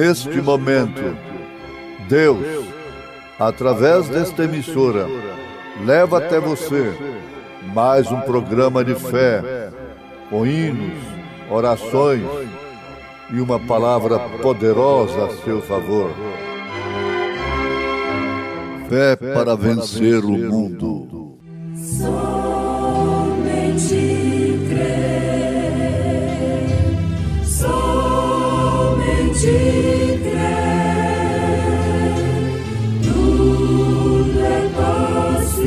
neste momento, Deus, através desta emissora, leva até você mais um programa de fé, com hinos, orações e uma palavra poderosa a seu favor. Fé para vencer o mundo. Somente crer, somente crer, tudo é possível,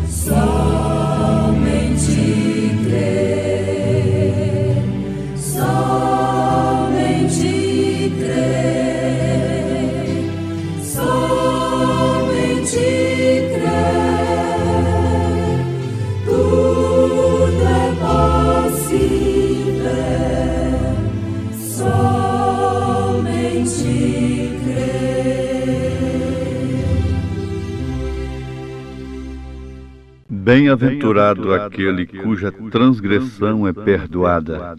somente crer, somente crer, somente crer, tudo é possível, somente crer. Bem-aventurado aquele cuja transgressão é perdoada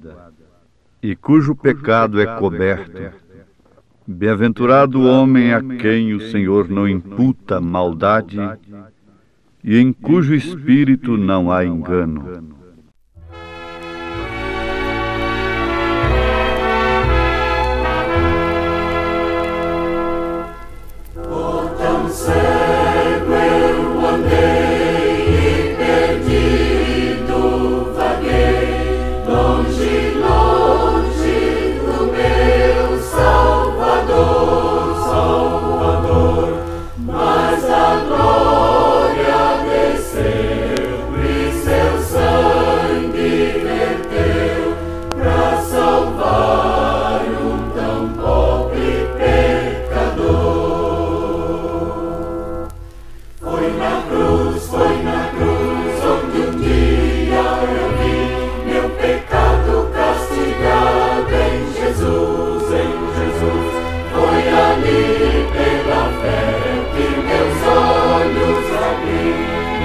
e cujo pecado é coberto. Bem-aventurado o homem a quem o Senhor não imputa maldade e em cujo espírito não há engano. Tão cego eu andei e perdido vaguei, longe, longe do meu Salvador, Salvador, mas a glória desceu e seu sangue verteu pra salvar um tão pobre pecador. Foi na cruz onde um dia eu vi meu pecado castigado em Jesus, em Jesus. Foi ali pela fé que meus olhos abri,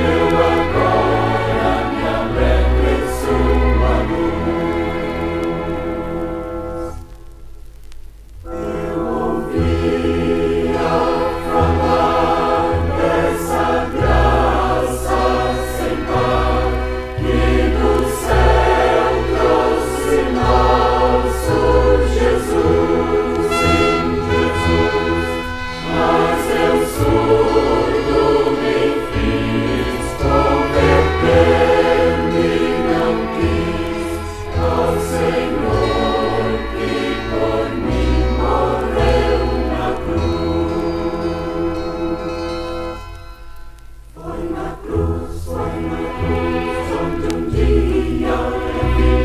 eu agora me alegro em sua luz. Eu ouvia falar dessa graça sem par que do céu trouxe nosso Jesus, sim, Jesus. Mas eu surdo me fiz, converter-me não quis ao Senhor que por mim morreu na cruz. Foi na cruz onde um dia eu vi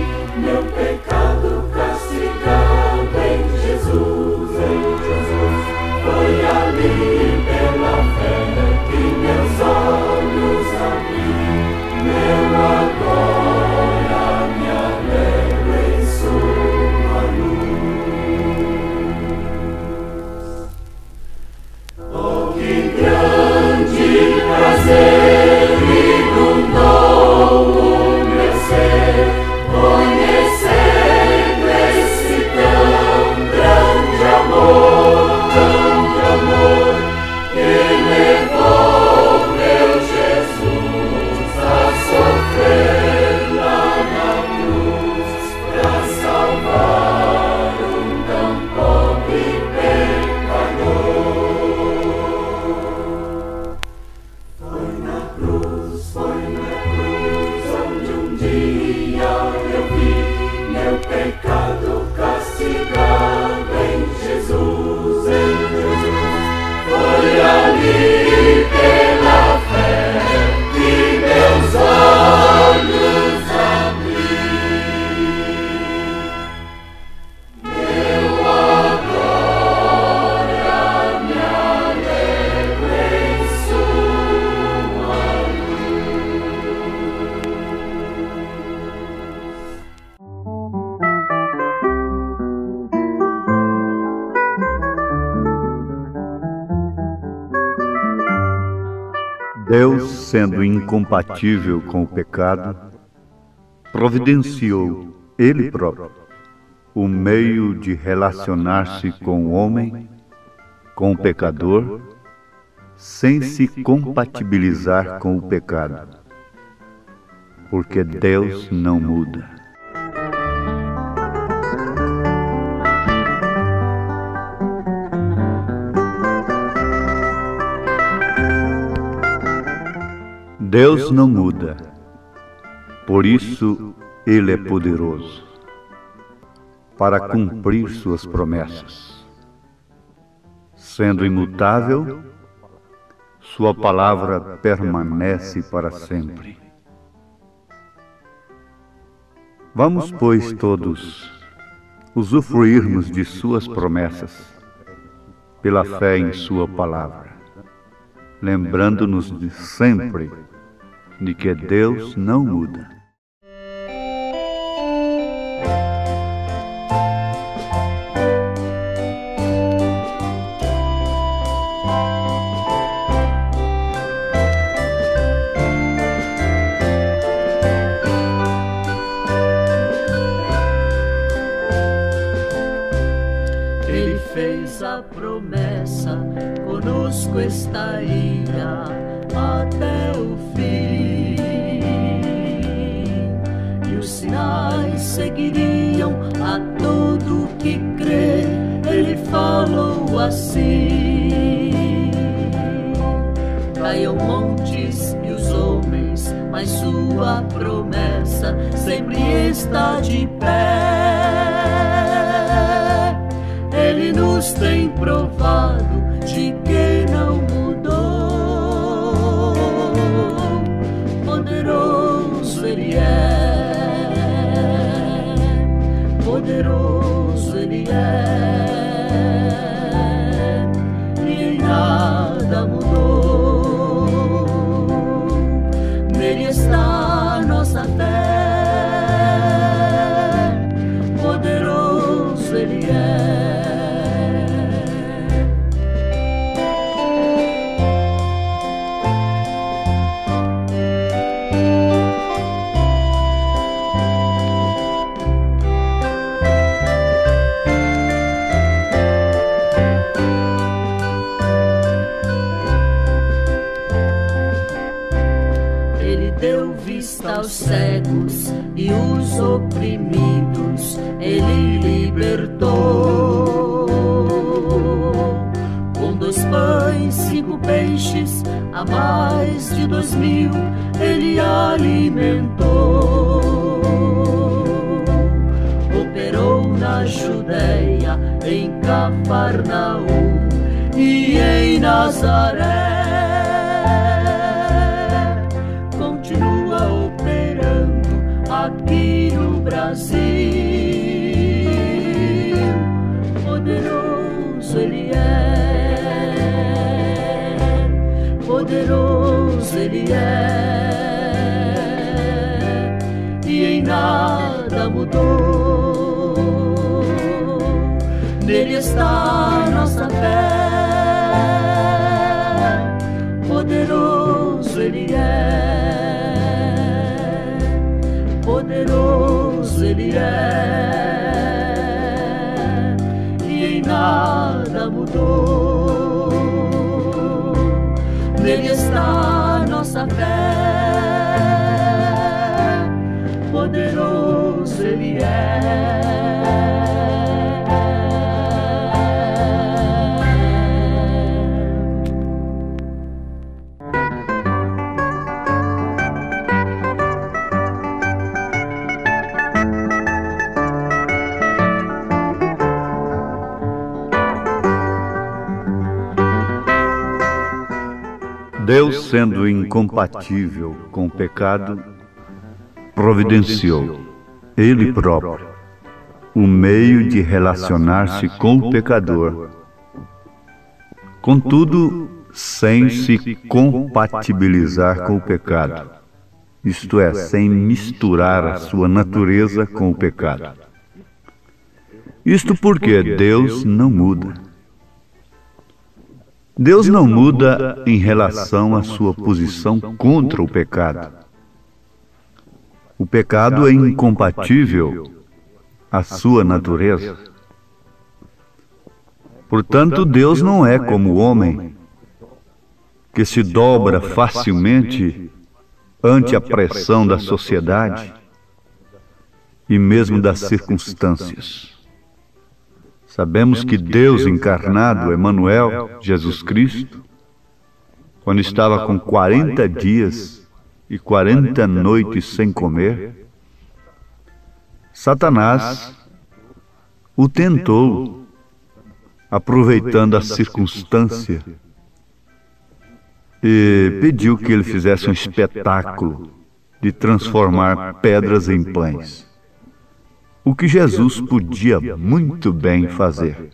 meu pecado castigado em Jesus, em Jesus. Foi ali pela fé que meus olhos abri, meu agora me alegro em sua luz. Oh, que grande prazer inundou o meu ser, conhecendo esse tão grande amor, que levou meu Jesus a sofrer lá na cruz, pra salvar um tão pobre pecador. Foi na cruz onde um dia eu vi meu pecado castigado em Jesus, em Jesus. Foi ali pela fé que meus olhos abri, eu agora me alegro em sua Deus, sendo incompatível com o pecado, providenciou Ele próprio o meio de relacionar-se com o homem, com o pecador, sem se compatibilizar com o pecado, porque Deus não muda. Deus não muda, por isso Ele é poderoso para cumprir suas promessas. Sendo imutável, sua palavra permanece para sempre. Vamos, pois, todos usufruirmos de suas promessas pela fé em sua palavra, lembrando-nos de sempre de que Deus não muda. Ele fez a promessa, conosco estaria até o fim, e os sinais seguiriam a todo que crê. Ele falou assim: caiam montes e os homens, mas sua promessa sempre está de pé. Ele nos tem provado de que não mudou. Poderoso Ele é, poderoso Ele é, e em nada mudou. Nele está nossa fé, poderoso Ele é. Deu vista aos cegos e os oprimidos, Ele libertou. Com 2 pães, 5 peixes, a mais de 2.000, Ele alimentou. Operou na Judéia, em Cafarnaum e em Nazaré. Continua operando aqui no Brasil. Poderoso Ele é, poderoso Ele é, e em nada mudou. Nele está nossa fé, poderoso Ele é, poderoso Ele é, e em nada mudou. Nele está nossa fé, poderoso Ele é. Deus, sendo incompatível com o pecado, providenciou, Ele próprio, o meio de relacionar-se com o pecador, contudo, sem se compatibilizar com o pecado, isto é, sem misturar a sua natureza com o pecado. Isto porque Deus não muda. Deus não muda em relação à sua posição contra o pecado. O pecado é incompatível a sua natureza. Portanto, Deus não é como o homem, que se dobra facilmente ante a pressão da sociedade e mesmo das circunstâncias. Sabemos que Deus encarnado, Emanuel, Jesus Cristo, quando estava com 40 dias e 40 noites sem comer, Satanás o tentou, aproveitando a circunstância, e pediu que ele fizesse um espetáculo de transformar pedras em pães. O que Jesus podia muito bem fazer.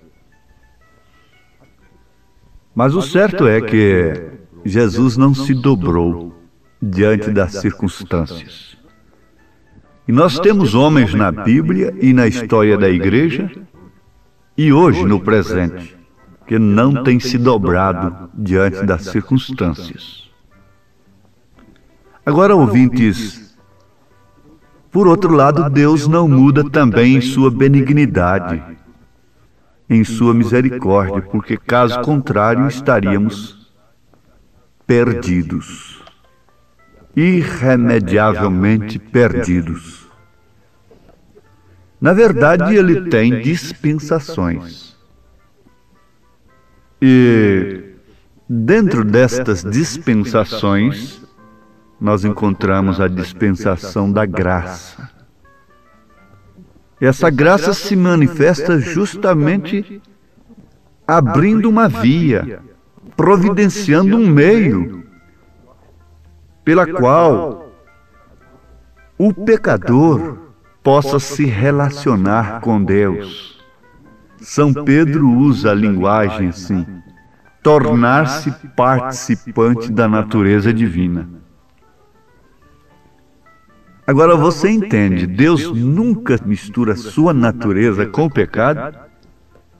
Mas o certo é que Jesus não se dobrou diante das circunstâncias. E nós temos homens na Bíblia e na história da igreja, e hoje no presente, que não têm se dobrado diante das circunstâncias. Agora, ouvintes, por outro lado, Deus não muda também em sua benignidade, em sua misericórdia, porque caso contrário estaríamos perdidos, irremediavelmente perdidos. Na verdade, Ele tem dispensações. E dentro destas dispensações, nós encontramos a dispensação da graça. Essa graça se manifesta justamente abrindo uma via, providenciando um meio pela qual o pecador possa se relacionar com Deus. São Pedro usa a linguagem assim: tornar-se participante da natureza divina. Agora você entende, Deus nunca mistura sua natureza com o pecado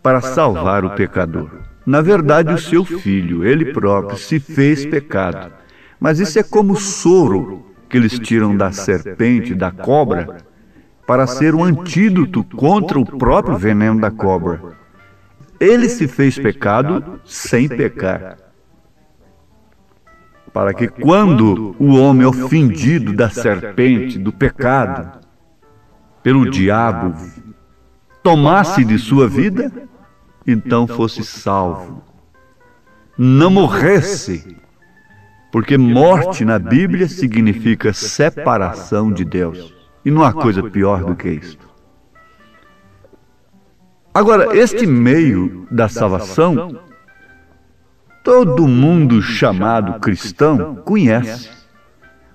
para salvar o pecador. Na verdade, o seu Filho, Ele próprio, se fez pecado. Mas isso é como o soro que eles tiram da serpente, da cobra, para ser um antídoto contra o próprio veneno da cobra. Ele se fez pecado sem pecar, para que quando o homem ofendido da serpente, do pecado, pelo diabo, tomasse de sua vida, então fosse salvo, não morresse, porque morte na Bíblia significa separação de Deus. E não há coisa pior do que isto. Agora, este meio da salvação, todo mundo chamado cristão conhece.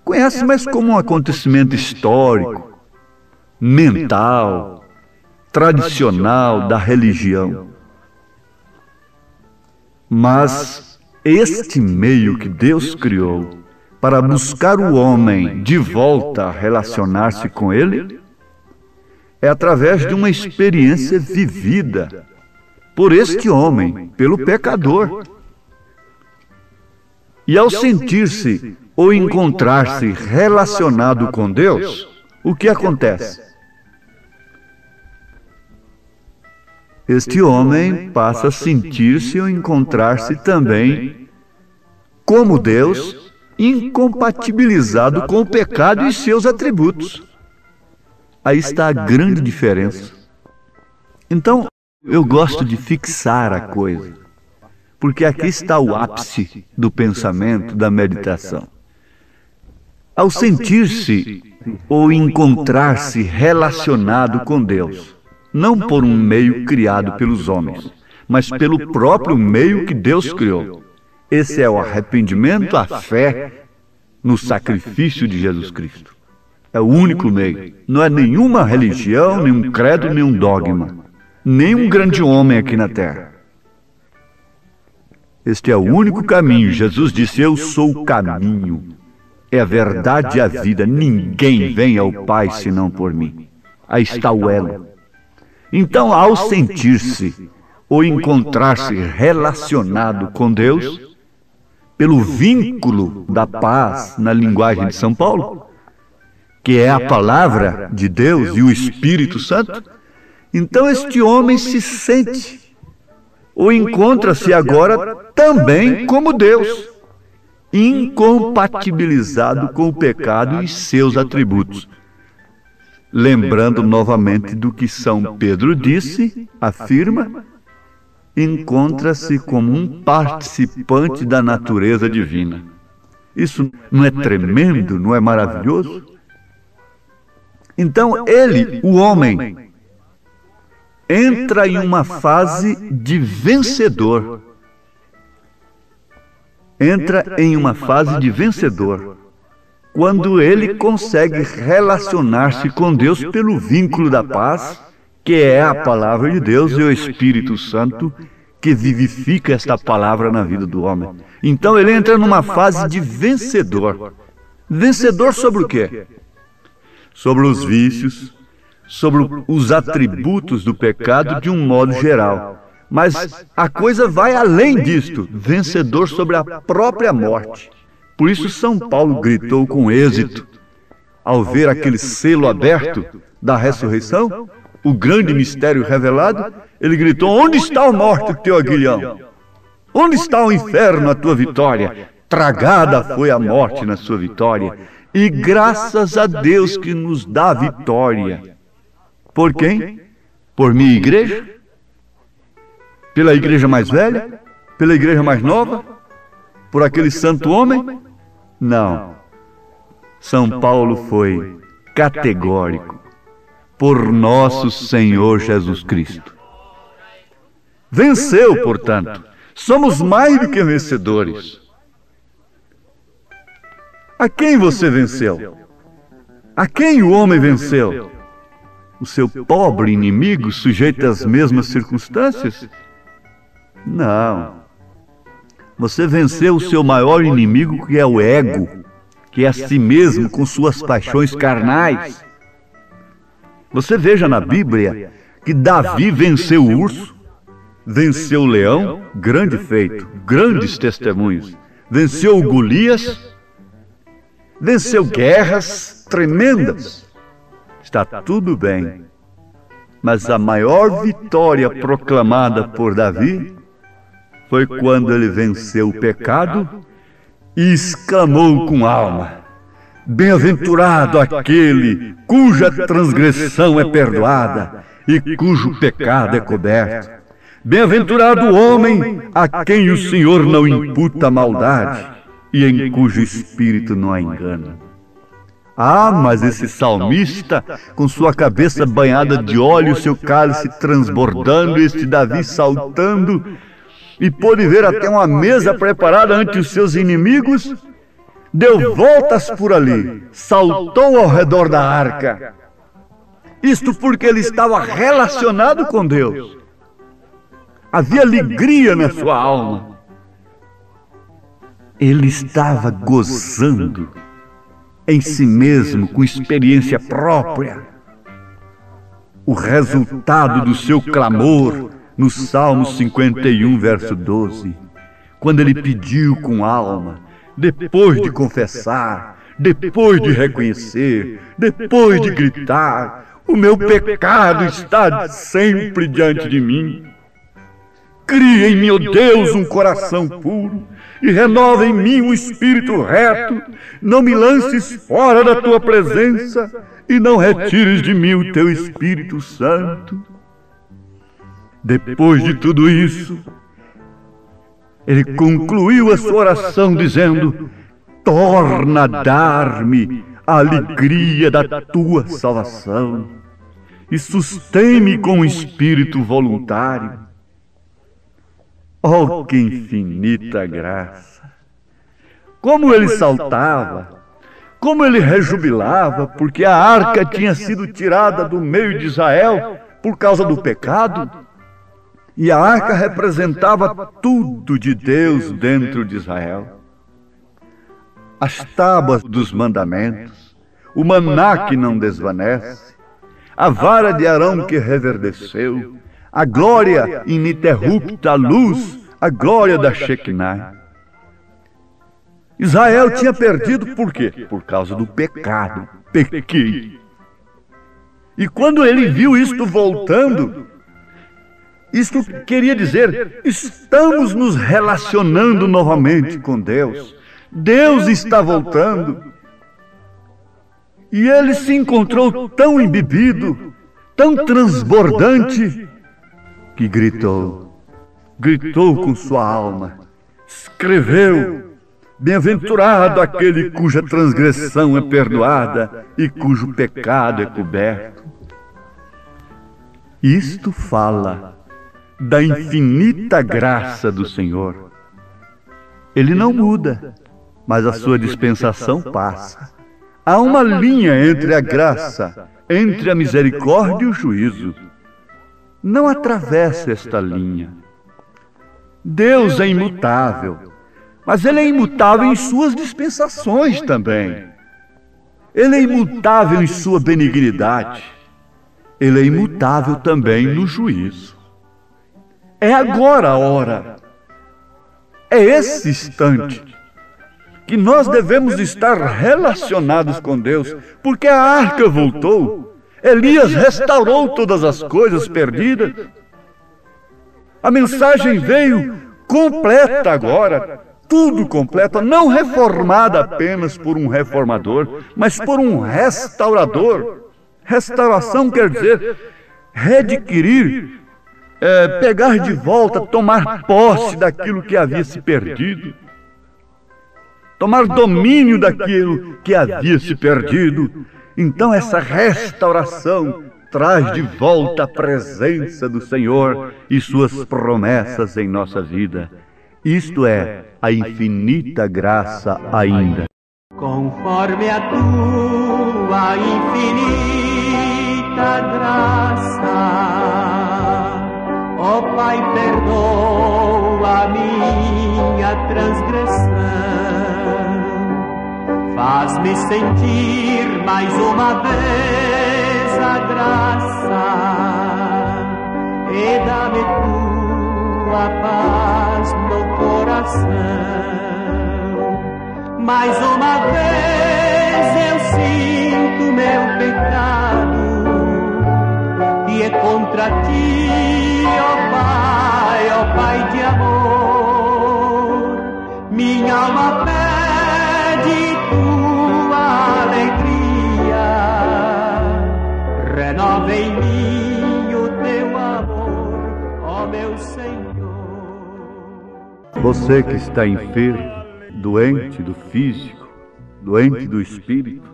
Conhece, mas como um acontecimento histórico, mental, tradicional da religião. Mas este meio que Deus criou para buscar o homem de volta a relacionar-se com Ele, é através de uma experiência vivida por este homem, pelo pecador. E ao sentir-se ou encontrar-se relacionado com Deus, o que acontece? Este homem passa a sentir-se ou encontrar-se também como Deus, incompatibilizado com o pecado e seus atributos. Aí está a grande diferença. Então, eu gosto de fixar a coisa, porque aqui está o ápice do pensamento, da meditação. Ao sentir-se ou encontrar-se relacionado com Deus, não por um meio criado pelos homens, mas pelo próprio meio que Deus criou. Esse é o arrependimento, a fé no sacrifício de Jesus Cristo. É o único meio. Não é nenhuma religião, nenhum credo, nenhum dogma, nenhum grande homem aqui na terra. Este é o único caminho. Jesus disse: eu sou o caminho, é a verdade e a vida. Ninguém vem ao Pai senão por mim. Aí está o elo. Então, ao sentir-se ou encontrar-se relacionado com Deus, pelo vínculo da paz na linguagem de São Paulo, que é a palavra de Deus e o Espírito Santo, Então este homem se sente, ou encontra-se agora também como Deus, incompatibilizado com o pecado e seus atributos. Lembrando novamente do que São Pedro disse, afirma, encontra-se como um participante da natureza divina. Isso não é tremendo, não é maravilhoso? Então ele, o homem, entra em uma fase de vencedor. Entra em uma fase de vencedor, quando ele consegue relacionar-se com Deus pelo vínculo da paz, que é a palavra de Deus e o Espírito Santo que vivifica esta palavra na vida do homem. Então ele entra numa fase de vencedor. Vencedor sobre o quê? Sobre os vícios, sobre os atributos do pecado de um modo geral. Mas a coisa vai além disto, vencedor sobre a própria morte. Por isso São Paulo gritou com êxito, ao ver aquele selo aberto da ressurreição, o grande mistério revelado, ele gritou: onde está a morte, o teu aguilhão? Onde está o inferno, a tua vitória? Tragada foi a morte na sua vitória. E graças a Deus que nos dá vitória. Por quem? Por minha igreja? Pela igreja mais velha? Pela igreja mais nova? Por aquele santo homem? Não. São Paulo foi categórico. Por nosso Senhor Jesus Cristo. Venceu, portanto. Somos mais do que vencedores. A quem você venceu? A quem o homem venceu? O seu pobre inimigo sujeito às mesmas circunstâncias? Não. Você venceu o seu maior inimigo, que é o ego, que é a si mesmo com suas paixões carnais. Você veja na Bíblia que Davi venceu o urso, venceu o leão, grande feito, grandes testemunhos. Venceu o Golias, venceu guerras tremendas. Está tudo bem. Mas a maior vitória proclamada por Davi foi quando ele venceu o pecado e exclamou com alma: bem-aventurado aquele cuja transgressão é perdoada e cujo pecado é coberto. Bem-aventurado o homem a quem o Senhor não imputa maldade e em cujo espírito não há engano. Ah, mas esse salmista, com sua cabeça banhada de óleo, seu cálice transbordando, este Davi saltando, e pôde ver até uma mesa preparada ante os seus inimigos, deu voltas por ali, saltou ao redor da arca. Isto porque ele estava relacionado com Deus. Havia alegria na sua alma. Ele estava gozando em si mesmo, com experiência própria, o resultado do seu clamor no Salmo 51, verso 12, quando ele pediu com alma, depois de confessar, depois de reconhecer, depois de gritar: o meu pecado está sempre diante de mim. Cria em mim, ó Deus, um coração puro e renova em mim um espírito reto. Não me lances fora da tua presença e não retires de mim o teu Espírito Santo. Depois de tudo isso, ele concluiu a sua oração dizendo: torna a dar-me a alegria da tua salvação e sustém-me com um espírito voluntário. Oh, que infinita graça! Como ele saltava, como ele rejubilava, porque a arca tinha sido tirada do meio de Israel por causa do pecado, e a arca representava tudo de Deus dentro de Israel. As tábuas dos mandamentos, o maná que não desvanece, a vara de Arão que reverdeceu, a glória ininterrupta, a luz, a glória da Shekinah. Israel tinha perdido por quê? Por causa do pecado. Pequei. E quando ele viu isto voltando, isto queria dizer, estamos nos relacionando novamente com Deus. Deus está voltando. E ele se encontrou tão embebido, tão transbordante, que gritou com sua alma, escreveu: bem-aventurado aquele cuja transgressão é perdoada e cujo pecado é coberto. Isto fala da infinita graça do Senhor. Ele não muda, mas a sua dispensação passa. Há uma linha entre a graça, entre a misericórdia e o juízo. Não atravesse esta linha. Deus é imutável, mas Ele é imutável em suas dispensações também. Ele é imutável em sua benignidade. Ele é imutável também no juízo. É agora a hora. É esse instante que nós devemos estar relacionados com Deus, porque a arca voltou. Elias restaurou todas as coisas perdidas. A mensagem veio completa agora, tudo completa, não reformada apenas por um reformador, mas por um restaurador. Restauração quer dizer readquirir, pegar de volta, tomar posse daquilo que havia se perdido, tomar domínio daquilo que havia se perdido. Então essa restauração traz de volta a presença do Senhor e suas promessas em nossa vida. Isto é a infinita graça ainda. Conforme a tua infinita graça, ó Pai, perdoa a minha transgressão. Faz-me sentir mais uma vez a graça e dá-me tua paz no coração. Mais uma vez eu sinto meu pecado, e é contra ti, ó Pai de amor. Minha alma pede tua alegria, renova em mim o teu amor, ó meu Senhor. Você que está enfermo, doente do físico, doente do espírito,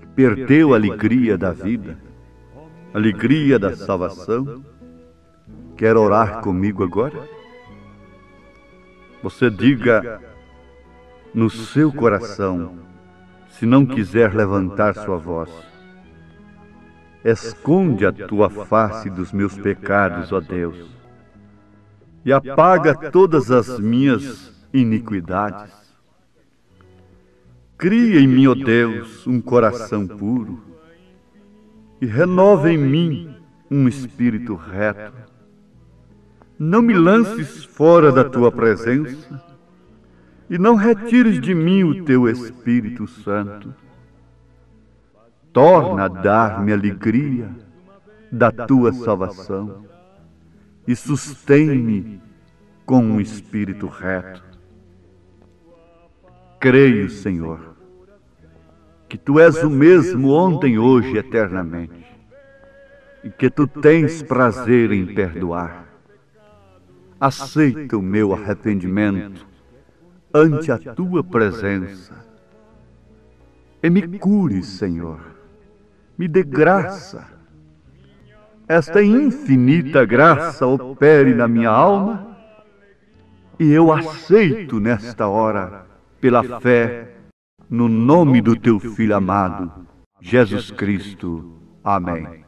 que perdeu a alegria da vida, a alegria da salvação, quer orar comigo agora? Você diga no seu coração, se não quiser levantar sua voz: esconde a tua face dos meus pecados, ó Deus, e apaga todas as minhas iniquidades. Cria em mim, ó Deus, um coração puro e renova em mim um espírito reto. Não me lances fora da tua presença e não retires de mim o teu Espírito Santo. Torna a dar-me alegria da tua salvação e sustém-me com um espírito reto. Creio, Senhor, que Tu és o mesmo ontem, hoje e eternamente, e que Tu tens prazer em perdoar. Aceita o meu arrependimento ante a Tua presença e me cure, Senhor, me dê graça. Esta infinita graça opere na minha alma e eu aceito nesta hora, pela fé, no nome do Teu Filho amado, Jesus Cristo. Amém.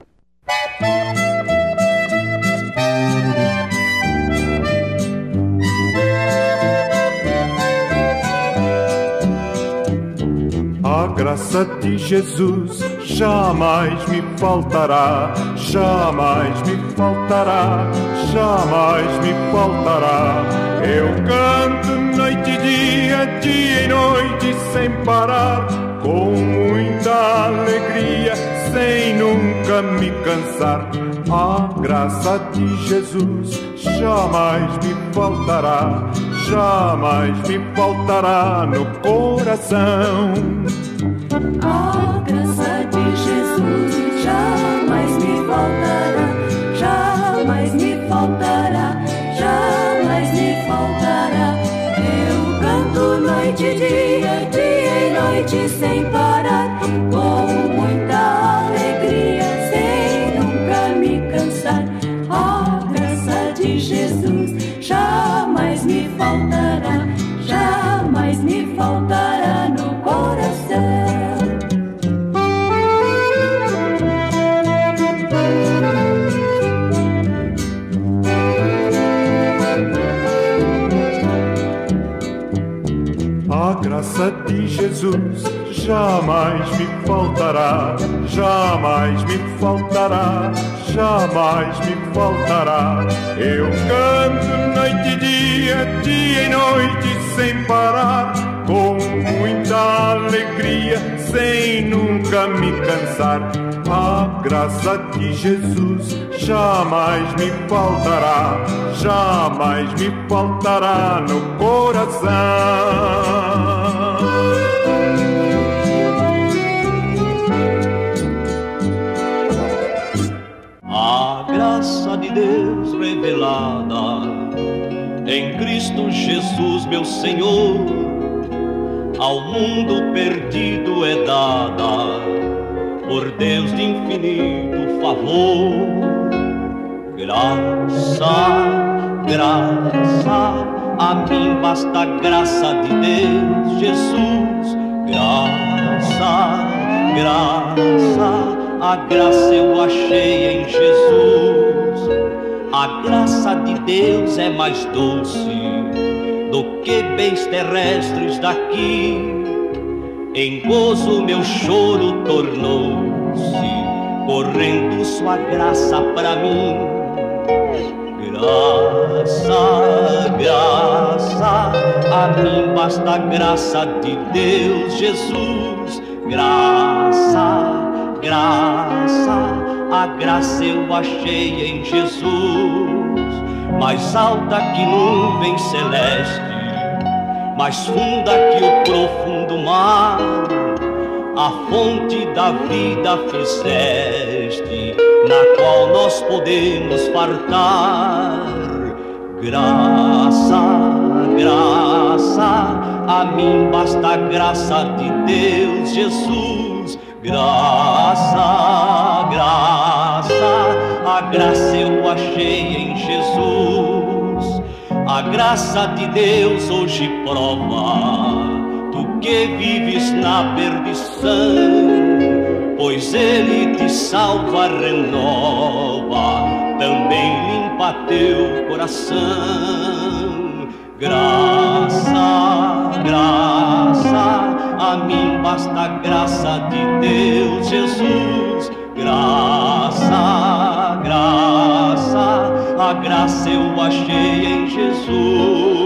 A graça de Jesus jamais me faltará, jamais me faltará, jamais me faltará. Eu canto noite e dia e noite sem parar, com muita alegria, sem nunca me cansar. A graça de Jesus jamais me faltará, jamais me faltará no coração. A graça de Jesus jamais me faltará, jamais me faltará, jamais me faltará. Eu canto noite e dia, dia e noite sem parar, com muita alegria, sem nunca me cansar. A graça de Jesus jamais me faltará, jamais me faltará no coração. A graça de Jesus jamais me faltará, jamais me faltará, jamais me faltará. Eu canto noite e dia, dia e noite sem parar, com muita alegria, sem nunca me cansar. A graça de Jesus jamais me faltará, jamais me faltará no coração. A graça de Deus revelada em Cristo Jesus, meu Senhor, ao mundo perdido é dada por Deus de infinito favor. Graça, graça, a mim basta a graça de Deus, Jesus. Graça, graça, a graça eu achei em Jesus. A graça de Deus é mais doce do que bens terrestres daqui. Em gozo meu choro tornou-se, correndo sua graça pra mim. Graça, graça, a mim basta a graça de Deus, Jesus. Graça, graça, a graça eu achei em Jesus. Mais alta que nuvem celeste, mais funda que o profundo mar, a fonte da vida fizeste, na qual nós podemos fartar. Graça, graça, a mim basta a graça de Deus, Jesus. Graça, graça, a graça eu achei em Jesus. A graça de Deus hoje prova tu que vives na perdição, pois Ele te salva, renova, também limpa teu coração. Graça, graça, a mim basta a graça de Deus, Jesus. Graça, graça, a graça eu achei em Jesus.